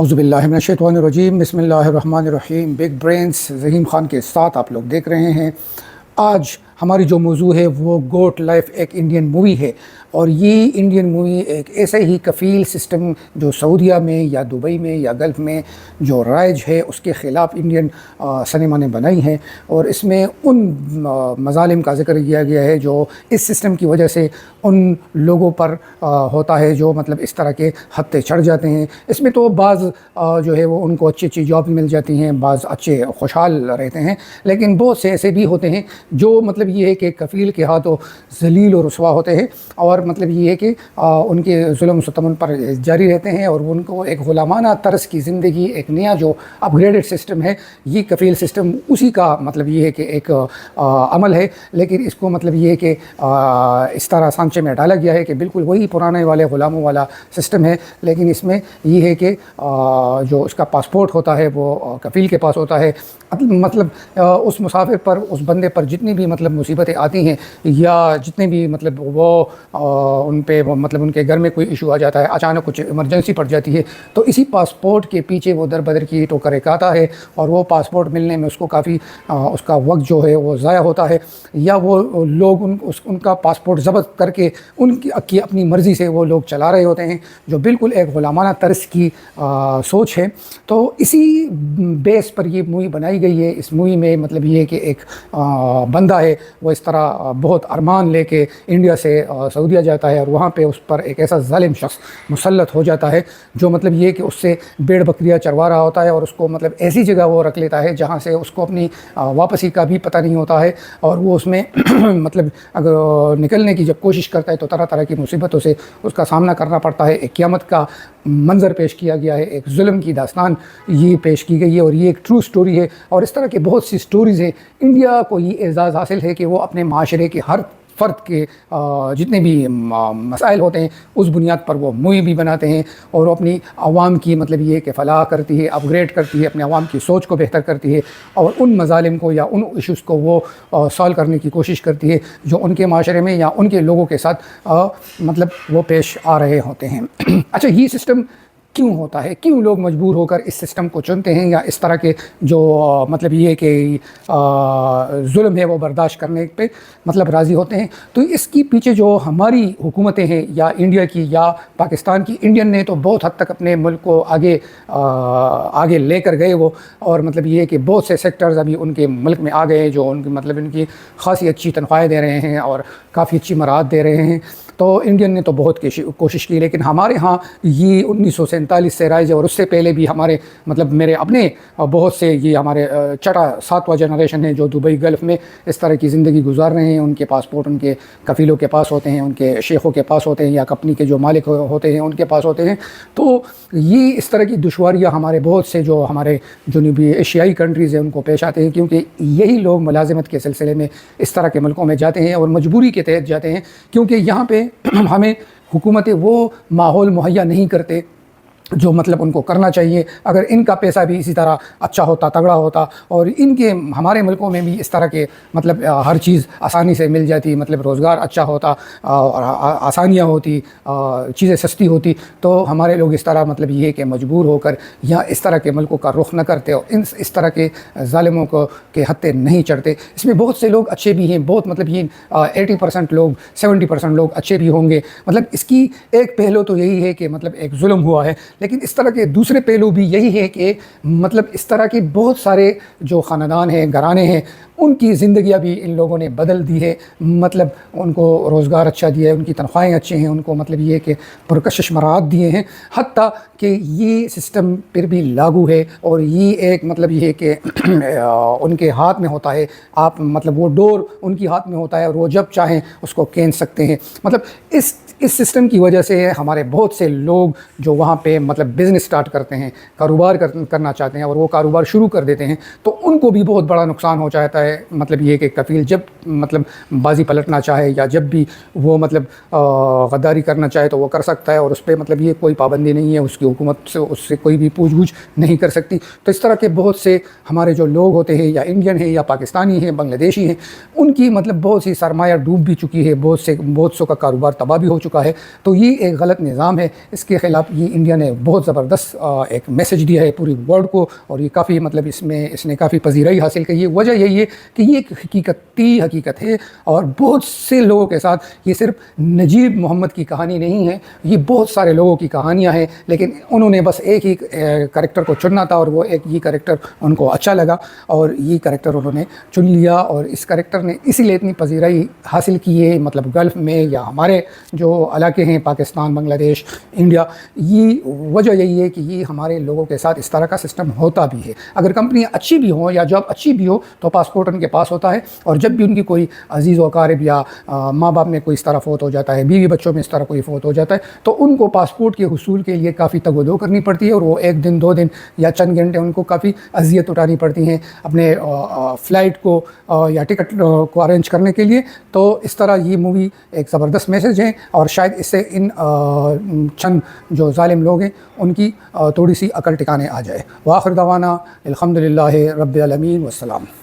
اعوذ باللہ من الشیطان الرجیم، بسم اللہ الرحمن الرحیم۔ بگ برینز ظہیم خان کے ساتھ آپ لوگ دیکھ رہے ہیں۔ آج ہماری جو موضوع ہے وہ گوٹ لائف ایک انڈین مووی ہے، اور یہ انڈین مووی ایک ایسا ہی کفیل سسٹم جو سعودیہ میں یا دبئی میں یا گلف میں جو رائج ہے اس کے خلاف انڈین سنیما نے بنائی ہے، اور اس میں ان مظالم کا ذکر کیا گیا ہے جو اس سسٹم کی وجہ سے ان لوگوں پر ہوتا ہے جو مطلب اس طرح کے ہتھے چڑھ جاتے ہیں۔ اس میں تو بعض جو ہے وہ ان کو اچھی اچھی جاب مل جاتی ہیں، بعض اچھے خوشحال رہتے ہیں، لیکن بہت سے ایسے بھی ہوتے ہیں جو مطلب یہ ہے کہ کفیل کے ہاتھوں ذلیل و رسوا ہوتے ہیں، اور مطلب یہ ہے کہ ان کے ظلم و ستم پر جاری رہتے ہیں، اور ان کو ایک غلامانہ طرز کی زندگی، ایک نیا جو اپ گریڈڈ سسٹم ہے، یہ کفیل سسٹم اسی کا مطلب یہ ہے کہ ایک عمل ہے، لیکن اس کو مطلب یہ ہے کہ اس طرح سانچے میں ڈالا گیا ہے کہ بالکل وہی پرانے والے غلاموں والا سسٹم ہے، لیکن اس میں یہ ہے کہ جو اس کا پاسپورٹ ہوتا ہے وہ کفیل کے پاس ہوتا ہے۔ مطلب اس مسافر پر، اس بندے پر جتنی بھی مطلب مصیبتیں آتی ہیں، یا جتنے بھی مطلب وہ ان پہ مطلب ان کے گھر میں کوئی ایشو آ جاتا ہے، اچانک کچھ ایمرجنسی پڑ جاتی ہے، تو اسی پاسپورٹ کے پیچھے وہ در بدر کی ٹوکر کھاتا ہے، اور وہ پاسپورٹ ملنے میں اس کو کافی اس کا وقت جو ہے وہ ضائع ہوتا ہے، یا وہ لوگ ان کا پاسپورٹ ضبط کر کے ان کی اپنی مرضی سے وہ لوگ چلا رہے ہوتے ہیں، جو بالکل ایک غلامانہ طرز کی سوچ ہے۔ تو اسی بیس پر یہ مووی بنائی گئی ہے۔ اس مووی میں مطلب یہ ہے کہ ایک بندہ ہے، وہ اس طرح بہت ارمان لے کے انڈیا سے سعودیہ جاتا ہے، اور وہاں پہ اس پر ایک ایسا ظالم شخص مسلط ہو جاتا ہے جو مطلب یہ کہ اس سے بھیڑ بکریاں چروا رہا ہوتا ہے، اور اس کو مطلب ایسی جگہ وہ رکھ لیتا ہے جہاں سے اس کو اپنی واپسی کا بھی پتہ نہیں ہوتا ہے، اور وہ اس میں مطلب اگر نکلنے کی جب کوشش کرتا ہے تو طرح طرح کی مصیبتوں سے اس کا سامنا کرنا پڑتا ہے۔ ایک قیامت کا منظر پیش کیا گیا ہے، ایک ظلم کی داستان یہ پیش کی گئی ہے، اور یہ ایک ٹرو سٹوری ہے، اور اس طرح کے بہت سی سٹوریز ہیں۔ انڈیا کو یہ اعزاز حاصل ہے کہ وہ اپنے معاشرے کے ہر فرد کے جتنے بھی مسائل ہوتے ہیں اس بنیاد پر وہ مووی بھی بناتے ہیں، اور وہ اپنی عوام کی مطلب یہ کہ فلاح کرتی ہے، اپ گریڈ کرتی ہے، اپنے عوام کی سوچ کو بہتر کرتی ہے، اور ان مظالم کو یا ان ایشوز کو وہ سالو کرنے کی کوشش کرتی ہے جو ان کے معاشرے میں یا ان کے لوگوں کے ساتھ مطلب وہ پیش آ رہے ہوتے ہیں۔ اچھا، یہ سسٹم کیوں ہوتا ہے؟ کیوں لوگ مجبور ہو کر اس سسٹم کو چنتے ہیں، یا اس طرح کے جو مطلب یہ کہ ظلم ہے وہ برداشت کرنے پہ مطلب راضی ہوتے ہیں؟ تو اس کی پیچھے جو ہماری حکومتیں ہیں، یا انڈیا کی یا پاکستان کی، انڈین نے تو بہت حد تک اپنے ملک کو آگے لے کر گئے وہ، اور مطلب یہ کہ بہت سے سیکٹرز ابھی ان کے ملک میں آ گئے ہیں جو ان کی مطلب ان کی خاصی اچھی تنخواہیں دے رہے ہیں اور کافی اچھی مراعات دے رہے ہیں۔ تو انڈین نے تو بہت کوشش کی، لیکن ہمارے ہاں یہ 1947 سے رائج ہے، اور اس سے پہلے بھی ہمارے مطلب میرے اپنے بہت سے یہ ہمارے چھٹا ساتواں جنریشن ہے جو دبئی گلف میں اس طرح کی زندگی گزار رہے ہیں۔ ان کے پاسپورٹ ان کے کفیلوں کے پاس ہوتے ہیں، ان کے شیخوں کے پاس ہوتے ہیں، یا کمپنی کے جو مالک ہوتے ہیں ان کے پاس ہوتے ہیں۔ تو یہ اس طرح کی دشواریاں ہمارے بہت سے جو ہمارے جنوبی ایشیائی کنٹریز ہیں ان کو پیش آتے ہیں، کیونکہ یہی لوگ ملازمت کے سلسلے میں اس طرح کے ملکوں میں جاتے ہیں، اور مجبوری کے تحت جاتے ہیں، کیونکہ یہاں پہ ہمیں حکومتیں وہ ماحول مہیا نہیں کرتے جو مطلب ان کو کرنا چاہیے۔ اگر ان کا پیسہ بھی اسی طرح اچھا ہوتا، تگڑا ہوتا، اور ان کے ہمارے ملکوں میں بھی اس طرح کے مطلب ہر چیز آسانی سے مل جاتی، مطلب روزگار اچھا ہوتا اور آسانیاں ہوتی، چیزیں سستی ہوتی، تو ہمارے لوگ اس طرح مطلب یہ کہ مجبور ہو کر یا اس طرح کے ملکوں کا رخ نہ کرتے، اور اس طرح کے ظالموں کے ہتھے نہیں چڑھتے۔ اس میں بہت سے لوگ اچھے بھی ہیں، بہت مطلب یہ 80% لوگ، 70% لوگ اچھے بھی ہوں گے۔ مطلب اس کی ایک پہلو تو یہی ہے کہ مطلب ایک ظلم ہوا ہے، لیکن اس طرح کے دوسرے پہلو بھی یہی ہے کہ مطلب اس طرح کے بہت سارے جو خاندان ہیں، گھرانے ہیں، ان کی زندگیاں بھی ان لوگوں نے بدل دی ہے۔ مطلب ان کو روزگار اچھا دیا ہے، ان کی تنخواہیں اچھے ہیں، ان کو مطلب یہ کہ پرکشش مراعات دیے ہیں، حتیٰ کہ یہ سسٹم پھر بھی لاگو ہے، اور یہ ایک مطلب یہ ہے کہ ان کے ہاتھ میں ہوتا ہے، آپ مطلب وہ ڈور ان کی ہاتھ میں ہوتا ہے، اور وہ جب چاہیں اس کو کھینچ سکتے ہیں۔ مطلب اس سسٹم کی وجہ سے ہمارے بہت سے لوگ جو وہاں پہ مطلب بزنس سٹارٹ کرتے ہیں، کاروبار کرنا چاہتے ہیں، اور وہ کاروبار شروع کر دیتے ہیں، تو ان کو بھی بہت بڑا نقصان ہو جاتا ہے۔ مطلب یہ کہ کفیل جب مطلب بازی پلٹنا چاہے، یا جب بھی وہ مطلب غداری کرنا چاہے تو وہ کر سکتا ہے، اور اس پہ مطلب یہ کوئی پابندی نہیں ہے، اس کی حکومت سے اس سے کوئی بھی پوچھ گچھ نہیں کر سکتی۔ تو اس طرح کے بہت سے ہمارے جو لوگ ہوتے ہیں، یا انڈین ہیں یا پاکستانی ہیں، بنگلہ دیشی ہیں، ان کی مطلب بہت سی سرمایہ ڈوب بھی چکی ہے، بہت سو کا کاروبار تباہ بھی ہو چکا ہے۔ تو یہ ایک غلط نظام ہے، اس کے خلاف یہ انڈیا نے بہت زبردست ایک میسیج دیا ہے پوری ورلڈ کو، اور یہ کافی مطلب اس نے کافی پذیرائی حاصل کی ہے۔ وجہ یہی ہے کہ یہ ایک حقیقت ہے، اور بہت سے لوگوں کے ساتھ یہ صرف نجیب محمد کی کہانی نہیں ہے، یہ بہت سارے لوگوں کی کہانیاں ہیں، لیکن انہوں نے بس ایک ہی کریکٹر کو چننا تھا، اور وہ ایک یہ کریکٹر ان کو اچھا لگا اور یہ کریکٹر انہوں نے چن لیا، اور اس کریکٹر نے اسی لیے اتنی پذیرائی حاصل کی ہے، مطلب گلف میں یا ہمارے جو علاقے ہیں پاکستان، بنگلہ دیش، انڈیا، یہ وجہ یہی ہے کہ یہ ہمارے لوگوں کے ساتھ اس طرح کا سسٹم ہوتا بھی ہے۔ اگر کمپنیاں اچھی بھی ہوں یا جاب اچھی بھی ہو تو پاسپورٹ ان کے پاس ہوتا ہے، اور جب بھی ان کی کوئی عزیز و اقارب یا ماں باپ میں کوئی اس طرح فوت ہو جاتا ہے، بیوی بچوں میں اس طرح کوئی فوت ہو جاتا ہے، تو ان کو پاسپورٹ کے حصول کے لیے کافی تگ و دو کرنی پڑتی ہے، اور وہ 1 دن 2 دن یا چند گھنٹے ان کو کافی اذیت اٹھانی پڑتی ہیں اپنے فلائٹ کو یا ٹکٹ کو ارینج کرنے کے لیے۔ تو اس طرح یہ مووی ایک زبردست میسیج ہے، اور شاید اس سے ان چند جو ظالم لوگ ہیں ان کی تھوڑی سی عقل ٹکانے آ جائے۔ وآخر دعوانا الحمدللہ رب العالمین، والسلام۔